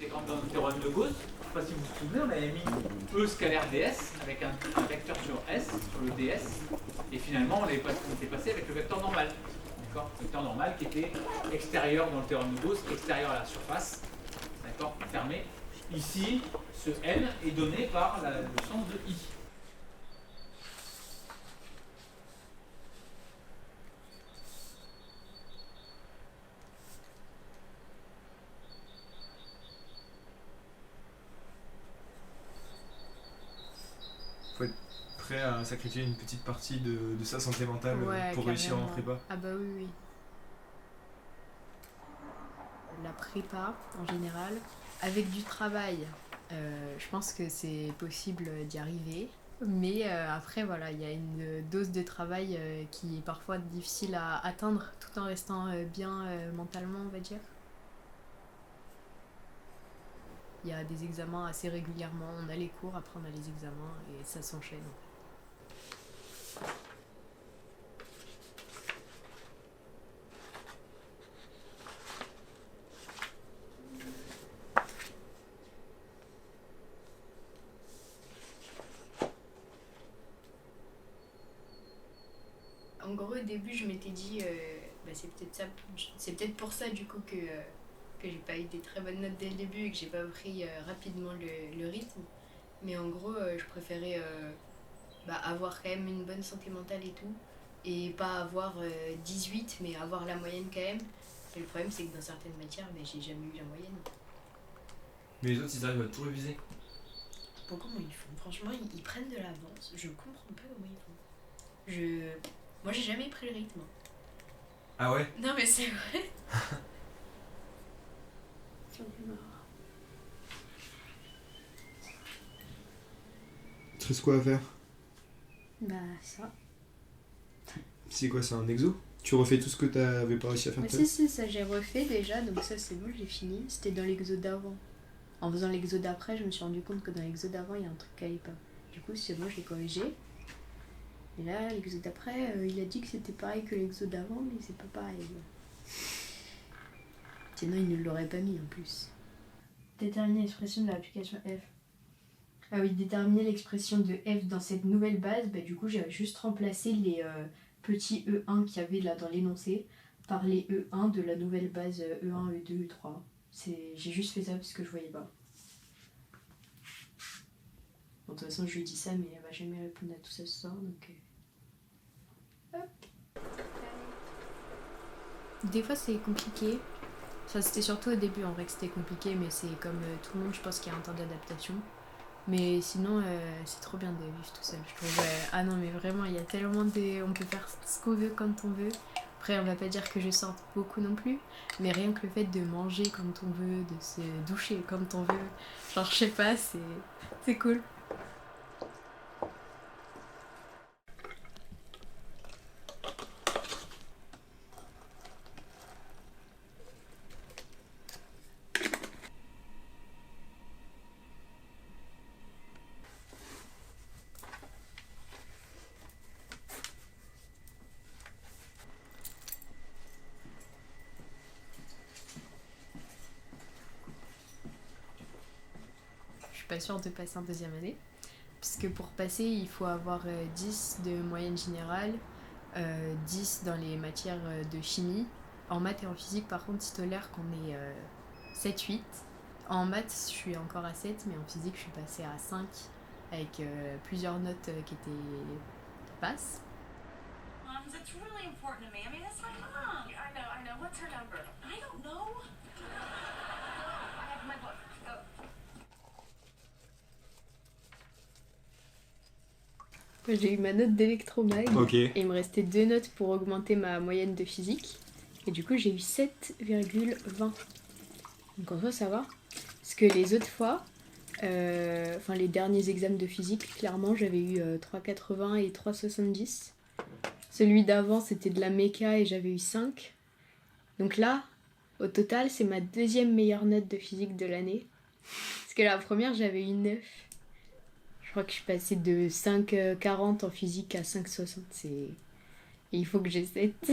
C'est quand dans notre théorème de Gauss, je ne sais pas si vous vous souvenez, on avait mis E scalaire ds avec un vecteur sur S, sur le ds, et finalement on était passé avec le vecteur normal. D'accord, le vecteur normal qui était extérieur dans le théorème de Gauss, extérieur à la surface, d'accord, fermé. Ici, ce n est donné par le sens de I. Faut être prêt à sacrifier une petite partie de sa santé mentale Ouais, pour réussir en carrément. prépa. Ah bah oui, oui. La prépa, en général, avec du travail, je pense que c'est possible d'y arriver. Mais après, voilà, il y a une dose de travail qui est parfois difficile à atteindre tout en restant bien mentalement, on va dire. Il y a des examens assez régulièrement, on a les cours, après on a les examens et ça s'enchaîne. En gros, au début, je m'étais dit, c'est peut-être pour ça du coup que j'ai pas eu des très bonnes notes dès le début et que j'ai pas pris rapidement le rythme. Mais en gros, je préférais avoir quand même une bonne santé mentale et tout, et pas avoir 18, mais avoir la moyenne quand même. Et le problème, c'est que dans certaines matières, j'ai jamais eu la moyenne. Mais les autres, ils arrivent à tout réviser. Bon, comment ils font? Franchement, ils prennent de l'avance. Je comprends pas comment ils font. Moi, j'ai jamais pris le rythme. Ah ouais? Non, mais c'est vrai. J'en ai marre. Il te reste quoi à faire? Bah, ça. C'est quoi, c'est un exo? Tu refais tout ce que t'avais pas réussi à faire? Si, ça j'ai refait déjà, donc ça c'est bon, j'ai fini. C'était dans l'exo d'avant. En faisant l'exo d'après, je me suis rendu compte que dans l'exo d'avant, il y a un truc qui allait pas. Du coup, c'est bon, je l'ai corrigé. Et là, l'exo d'après, il a dit que c'était pareil que l'exo d'avant, mais c'est pas pareil. Sinon, il ne l'aurait pas mis en plus. Déterminer l'expression de l'application F. Ah oui, déterminer l'expression de F dans cette nouvelle base, du coup, j'ai juste remplacé les petits E1 qu'il y avait là dans l'énoncé par les E1 de la nouvelle base E1, E2, E3. J'ai juste fait ça parce que je voyais pas. Bon, de toute façon, je lui dis ça, mais elle va jamais répondre à tout ça ce soir, donc... Hop. Des fois, c'est compliqué. Ça, c'était surtout au début, en vrai, que c'était compliqué, mais c'est comme tout le monde, je pense qu'il y a un temps d'adaptation. Mais sinon, c'est trop bien de vivre tout seul, je trouve. Ah non, mais vraiment, il y a tellement de... On peut faire ce qu'on veut quand on veut. Après, on va pas dire que je sorte beaucoup non plus, mais rien que le fait de manger quand on veut, de se doucher quand on veut, genre, je sais pas, c'est cool. Je suis pas sûre de passer en deuxième année, puisque pour passer, il faut avoir 10 de moyenne générale, 10 dans les matières de chimie. En maths et en physique, par contre, il tolère qu'on ait 7-8. En maths, je suis encore à 7, mais en physique, je suis passée à 5, avec plusieurs notes qui étaient passes. It's really important to me. I mean, that's my mom. I know. What's her number? I don't know. I have my book. J'ai eu ma note d'électromag, Ok. et il me restait 2 notes pour augmenter ma moyenne de physique. Et du coup, j'ai eu 7,20. Donc en soi, ça va. Parce que les autres fois, les derniers examens de physique, clairement, j'avais eu 3,80 et 3,70. Celui d'avant, c'était de la méca et j'avais eu 5. Donc là, au total, c'est ma deuxième meilleure note de physique de l'année. Parce que la première, j'avais eu 9. Je crois que je suis passée de 5,40 en physique à 5,60. Et il faut que j'ai 7.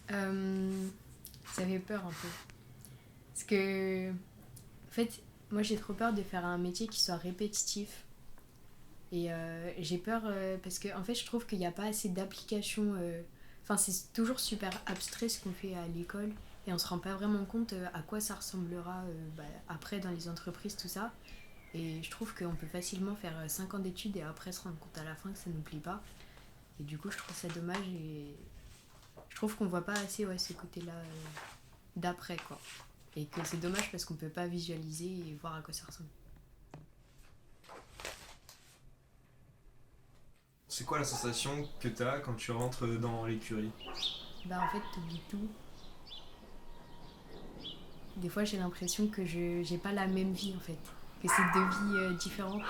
Ça fait peur un peu. Parce que, en fait, moi j'ai trop peur de faire un métier qui soit répétitif. Et j'ai peur parce que, en fait, je trouve qu'il n'y a pas assez d'applications. Enfin, c'est toujours super abstrait ce qu'on fait à l'école. Et on se rend pas vraiment compte à quoi ça ressemblera après dans les entreprises, tout ça. Et je trouve qu'on peut facilement faire 5 ans d'études et après se rendre compte à la fin que ça nous plaît pas. Et du coup, je trouve ça dommage et je trouve qu'on voit pas assez ce côté-là d'après, quoi. Et que c'est dommage parce qu'on peut pas visualiser et voir à quoi ça ressemble. C'est quoi la sensation que t'as quand tu rentres dans l'écurie? Bah en fait, t'oublies tout. Des fois, j'ai l'impression que j'ai pas la même vie, en fait. Que c'est deux vies différentes.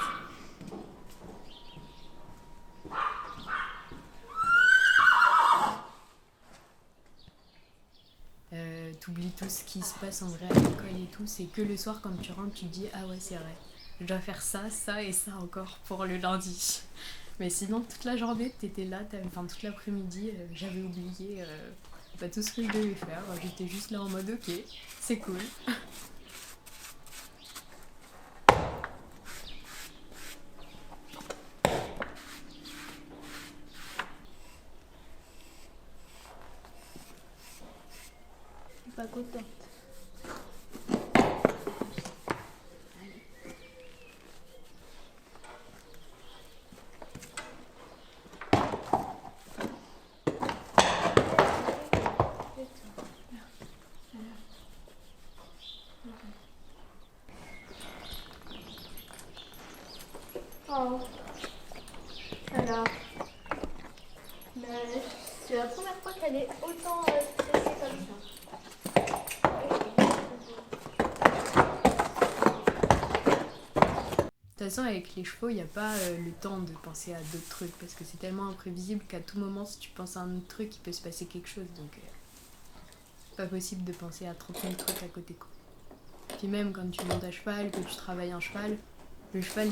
T'oublies tout ce qui se passe en vrai à l'école et tout. C'est que le soir, quand tu rentres, tu te dis « Ah ouais, c'est vrai. Je dois faire ça, ça et ça encore pour le lundi. » Mais sinon, toute la journée, t'étais là, enfin toute l'après-midi, j'avais oublié tout ce que je devais faire. J'étais juste là en mode ok, c'est cool. Je suis pas contente. Oh. Alors, c'est la première fois qu'elle est autant stressée comme ça. De toute façon, avec les chevaux, il n'y a pas le temps de penser à d'autres trucs parce que c'est tellement imprévisible qu'à tout moment, si tu penses à un autre truc, il peut se passer quelque chose. Donc, pas possible de penser à 30 000 trucs à côté, quoi. Puis même quand tu montes à cheval, que tu travailles un cheval, le cheval,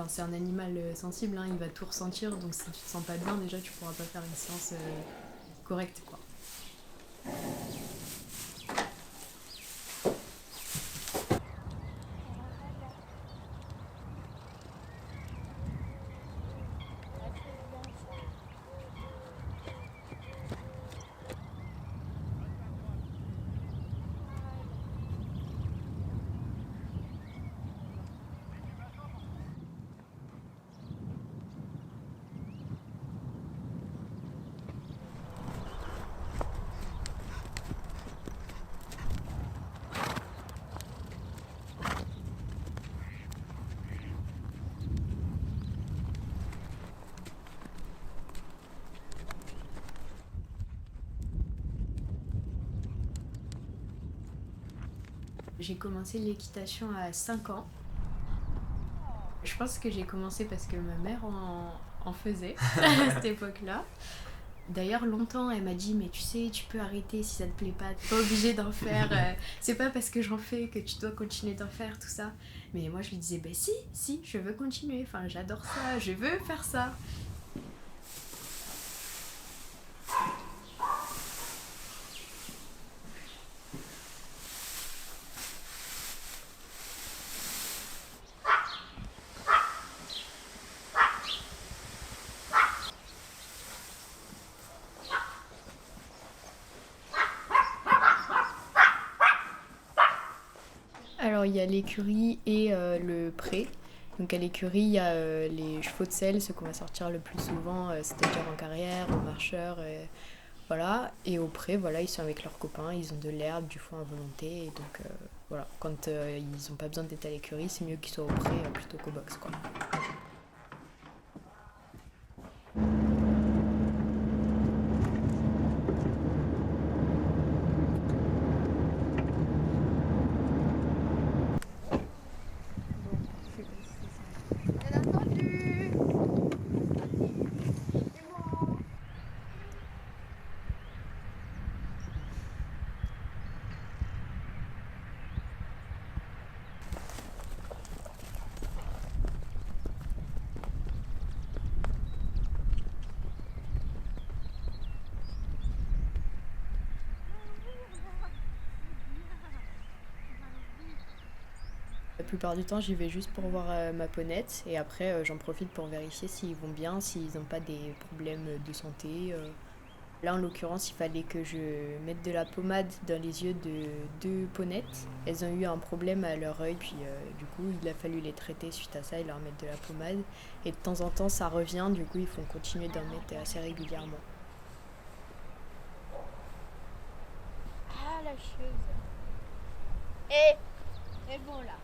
c'est un animal sensible, hein, il va tout ressentir, donc si tu te sens pas bien, déjà tu pourras pas faire une séance correcte, quoi. J'ai commencé l'équitation à 5 ans. Je pense que j'ai commencé parce que ma mère en faisait à cette époque-là. D'ailleurs, longtemps, elle m'a dit « Mais tu sais, tu peux arrêter si ça te plaît pas, t'es pas obligée d'en faire. C'est pas parce que j'en fais que tu dois continuer d'en faire, tout ça. » Mais moi, je lui disais « Ben si, je veux continuer. Enfin, j'adore ça, je veux faire ça. » Alors il y a l'écurie et le pré. Donc à l'écurie, il y a les chevaux de selle, ceux qu'on va sortir le plus souvent, c'est-à-dire en carrière, en marcheur, voilà. Et au pré, voilà, ils sont avec leurs copains, ils ont de l'herbe, du foin à volonté. Et donc voilà, quand ils n'ont pas besoin d'être à l'écurie, c'est mieux qu'ils soient au pré plutôt qu'au box, quoi. La plupart du temps, j'y vais juste pour voir ma ponette et après, j'en profite pour vérifier s'ils vont bien, s'ils n'ont pas des problèmes de santé. Là, en l'occurrence, il fallait que je mette de la pommade dans les yeux de 2 ponettes. Elles ont eu un problème à leur œil, puis du coup, il a fallu les traiter suite à ça et leur mettre de la pommade. Et de temps en temps, ça revient, du coup, il faut continuer d'en mettre assez régulièrement. Ah, la chose. Et bon là.